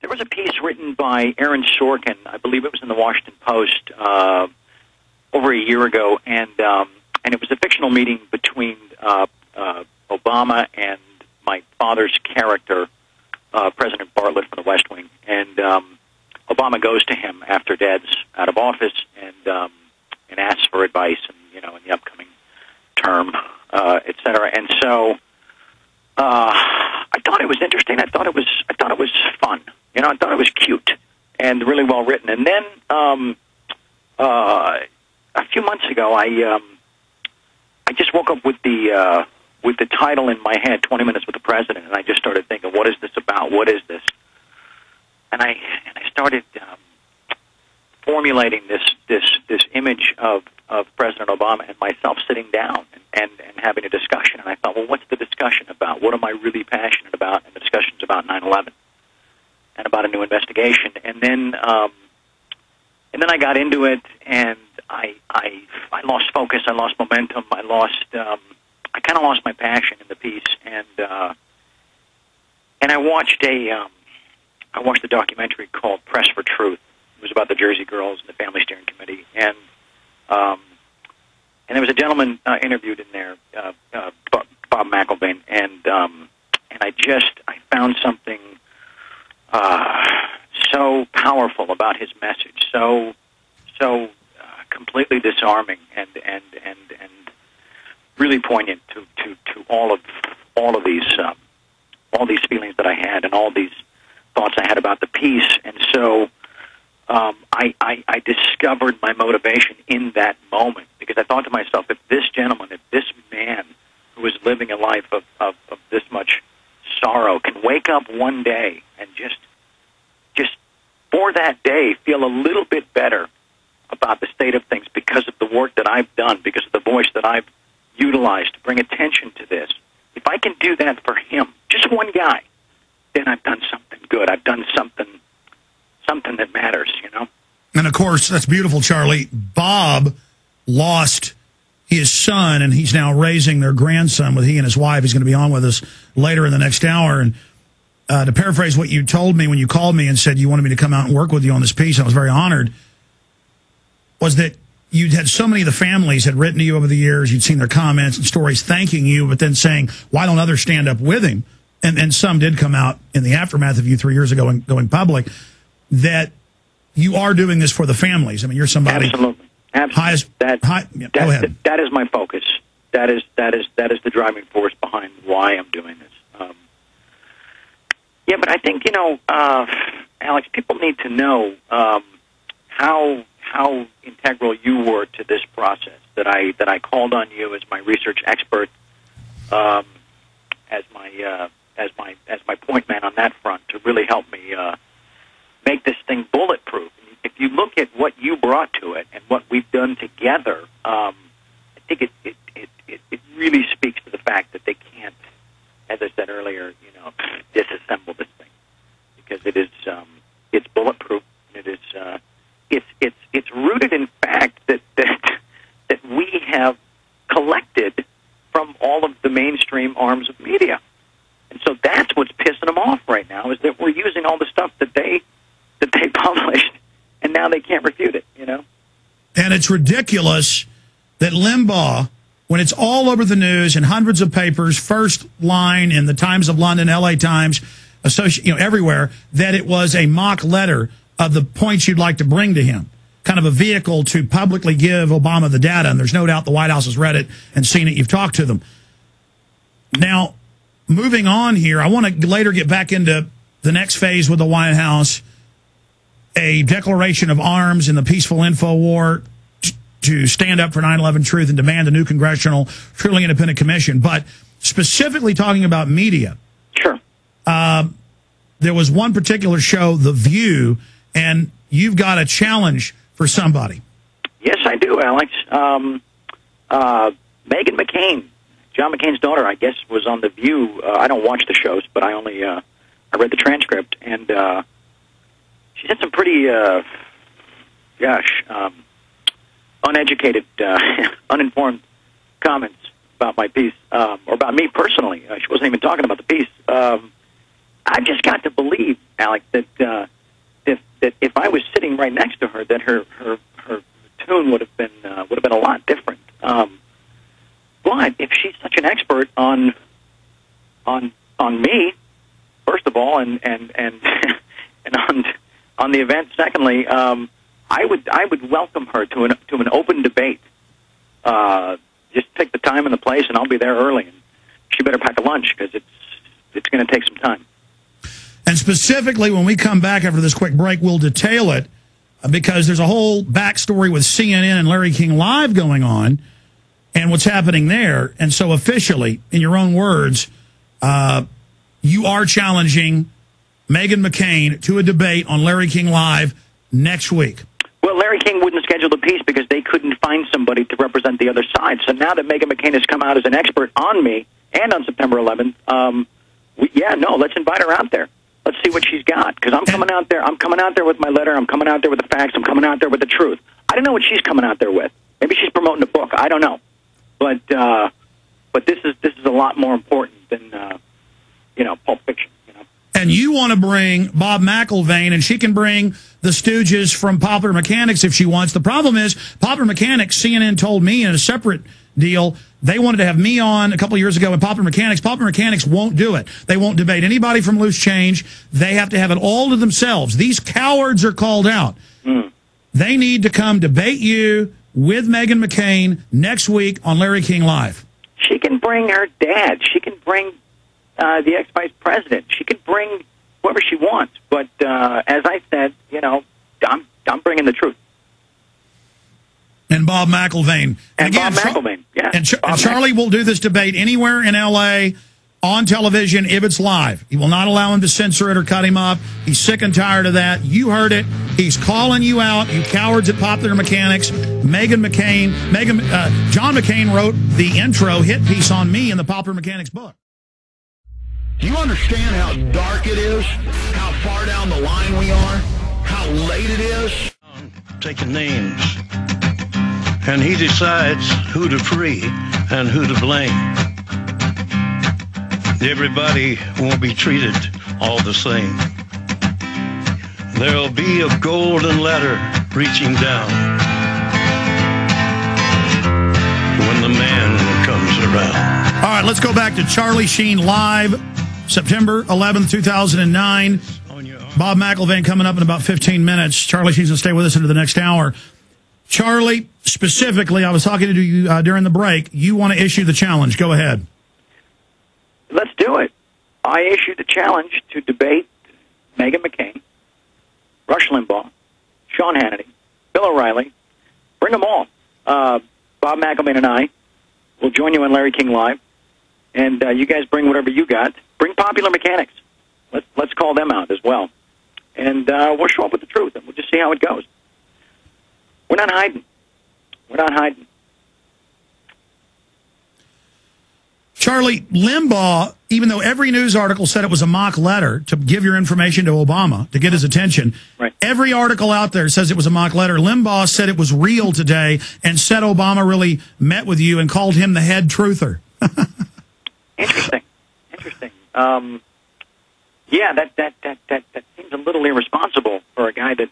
There was a piece written by Aaron Sorkin, I believe it was in the Washington Post, over a year ago, and it was a fictional meeting between Obama and my father's character, President Bartlett from the West Wing, and Obama goes to him after Dad's out of office and asks for advice, and in the upcoming term, et cetera. And so I thought it was interesting. I thought it was fun. I thought it was cute and really well written. And then a few months ago, I just woke up with the title in my head, 20 Minutes with the President, and I just started thinking, what is this about? What is this? And I started formulating this image of President Obama and myself sitting down and having a discussion. And I thought, well, what's the discussion about? What am I really passionate about? And the discussion's about 9/11 and about a new investigation. And then I got into it, and I lost focus. I lost momentum. I kind of lost my passion in the piece, and I watched a documentary called Press for Truth. It was about the Jersey Girls and the Family Steering Committee, and there was a gentleman interviewed in there, Bob McElvain, and I found something so powerful about his message, so completely disarming and really poignant to all of these feelings that I had and all these thoughts I had about the piece. And so I discovered my motivation in that moment, because I thought to myself, if this gentleman, if this man who was living a life of this much sorrow can wake up one day and just for that day feel a little bit better about the state of things because of the work that I've done, because of the voice that I've utilized to bring attention to this, if I can do that for him, just one guy, then I've done something good. I've done something that matters, And, of course, that's beautiful, Charlie. Bob lost his son, and he's now raising their grandson with he and his wife. He's going to be on with us later in the next hour. And to paraphrase what you told me when you called me and said you wanted me to come out and work with you on this piece, I was very honored, was that you'd had so many of the families had written to you over the years. You'd seen their comments and stories thanking you, but then saying, why don't others stand up with him? And some did come out in the aftermath of you 3 years ago and going public, that you are doing this for the families. I mean, you're somebody. Absolutely. Go ahead. That is my focus. That is the driving force behind why I'm doing this. Yeah, but I think, Alex, people need to know how integral you were to this process. That I called on you as my research expert, as my point man on that front to really help me make this thing bulletproof. If you look at what you brought to it and what we've done together, I think it really speaks to the fact that they can't, as I said earlier, disassemble this thing, because it's bulletproof. And it is it's rooted in fact that we have collected from all of the mainstream arms of media, and so that's what's pissing them off right now, is that we're using all the stuff that they published, and now they can't refute it. And it's ridiculous that Limbaugh, when it's all over the news in hundreds of papers, first line in the Times of London, LA Times, everywhere, that it was a mock letter of the points you'd like to bring to him, kind of a vehicle to publicly give Obama the data. And there's no doubt the White House has read it and seen it. You've talked to them. Now, moving on here, I want to later get back into the next phase with the White House, a declaration of arms in the peaceful info war to stand up for 9/11 truth and demand a new congressional, truly independent commission. But specifically talking about media. Sure. There was one particular show, The View, and you've got a challenge for somebody. Yes, I do, Alex. Meghan McCain, John McCain's daughter, I guess, was on The View. I don't watch the shows, but I read the transcript, and she said some pretty, uneducated, uninformed comments about my piece, or about me personally. She wasn't even talking about the piece. I've just got to believe Alec, that if I was sitting right next to her, that her tune would have been a lot different. But if she's such an expert on me, first of all, and on the event, secondly, I would welcome her to an open debate. Just pick the time and the place, and I'll be there early. And she better pack a lunch because it's going to take some time. And specifically, when we come back after this quick break, we'll detail it because there's a whole backstory with CNN and Larry King Live going on and what's happening there. And so officially, in your own words, you are challenging Meghan McCain to a debate on Larry King Live next week. Well, Larry King wouldn't schedule the piece because they couldn't find somebody to represent the other side. So now that Meghan McCain has come out as an expert on me and on September 11th, let's invite her out there. Let's see what she's got, because I'm coming out there. I'm coming out there with my letter. I'm coming out there with the facts. I'm coming out there with the truth. I don't know what she's coming out there with. Maybe she's promoting a book. I don't know, but this is a lot more important than Pulp Fiction. And you want to bring Bob McIlvaine, and she can bring the Stooges from Popular Mechanics if she wants. The problem is, Popular Mechanics, CNN told me in a separate deal, they wanted to have me on a couple of years ago in Popular Mechanics. Popular Mechanics won't do it. They won't debate anybody from Loose Change. They have to have it all to themselves. These cowards are called out. They need to come debate you with Meghan McCain next week on Larry King Live. She can bring her dad. She can bring the ex-vice president. She can bring whoever she wants. But as I said, I'm bringing the truth. And Bob McIlvaine. And again, Bob McIlvaine, yeah. And Charlie will do this debate anywhere in L.A. on television if it's live. He will not allow him to censor it or cut him up. He's sick and tired of that. You heard it. He's calling you out, you cowards at Popular Mechanics. Meghan McCain. John McCain wrote the intro hit piece on me in the Popular Mechanics book. Do you understand how dark it is? How far down the line we are? How late it is? Taking names. And he decides who to free and who to blame. Everybody won't be treated all the same. There'll be a golden ladder reaching down when the man comes around. All right, let's go back to Charlie Sheen Live, September 11th, 2009. Bob McIlvaine coming up in about 15 minutes. Charlie Sheen's going to stay with us into the next hour. Charlie, specifically, I was talking to you during the break. You want to issue the challenge. Go ahead. Let's do it. I issued the challenge to debate Meghan McCain, Rush Limbaugh, Sean Hannity, Bill O'Reilly. Bring them all. Bob McIlvaine and I will join you on Larry King Live. And you guys bring whatever you got. Bring Popular Mechanics. Let's call them out as well. And we'll show up with the truth, and we'll just see how it goes. We're not hiding. We're not hiding. Charlie, Limbaugh, even though every news article said it was a mock letter to give your information to Obama, to get his attention, right. Every article out there says it was a mock letter. Limbaugh said it was real today and said Obama really met with you and called him the head truther. Interesting. Yeah, that seems a little irresponsible for a guy that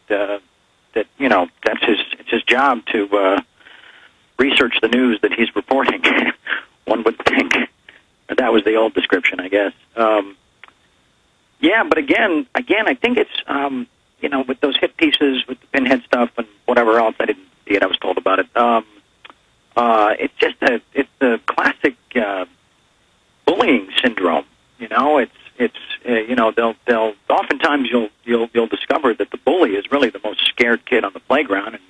it's his job to research the news that he's reporting. One would think that was the old description, I guess. Yeah, but again, I think it's with those hit pieces, with the pinhead stuff and whatever else. I didn't see it. I was told about it. It's just it's the classic bullying syndrome. They'll oftentimes you'll discover that the bully is really the most scared kid on the playground and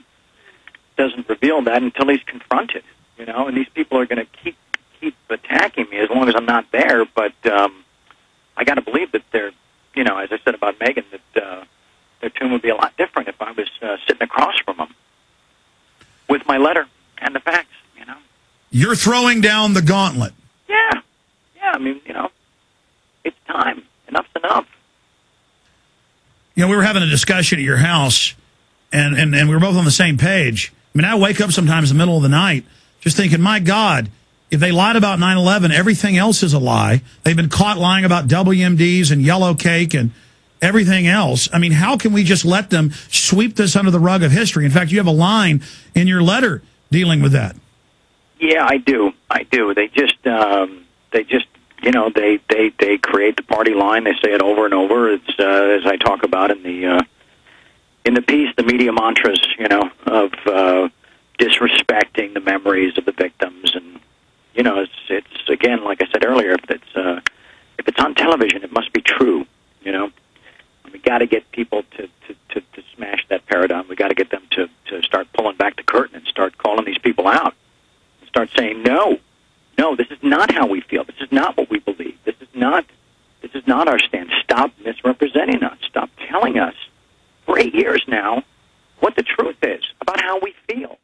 doesn't reveal that until he's confronted. And these people are going to keep attacking me as long as I'm not there. But I got to believe that they're, as I said about Meghan, that their tune would be a lot different if I was sitting across from them with my letter and the facts. You're throwing down the gauntlet. Yeah. I mean, it's time. Enough's enough. We were having a discussion at your house, and we were both on the same page. I mean, I wake up sometimes in the middle of the night just thinking, my God, if they lied about 9/11, everything else is a lie. They've been caught lying about WMDs and yellow cake and everything else. I mean, how can we just let them sweep this under the rug of history? In fact, you have a line in your letter dealing with that. Yeah, I do. They just they create the party line. They say it over and over. It's as I talk about in the piece, the media mantras, of disrespecting the memories of the victims, and it's again, like I said earlier, if it's on television, it must be true. We got to get people to smash that paradigm. We got to get them to start pulling back the curtain and start calling these people out. Start saying, no, this is not how we feel. This is not what we believe. This is not our stand. Stop misrepresenting us. Stop telling us for 8 years now what the truth is about how we feel.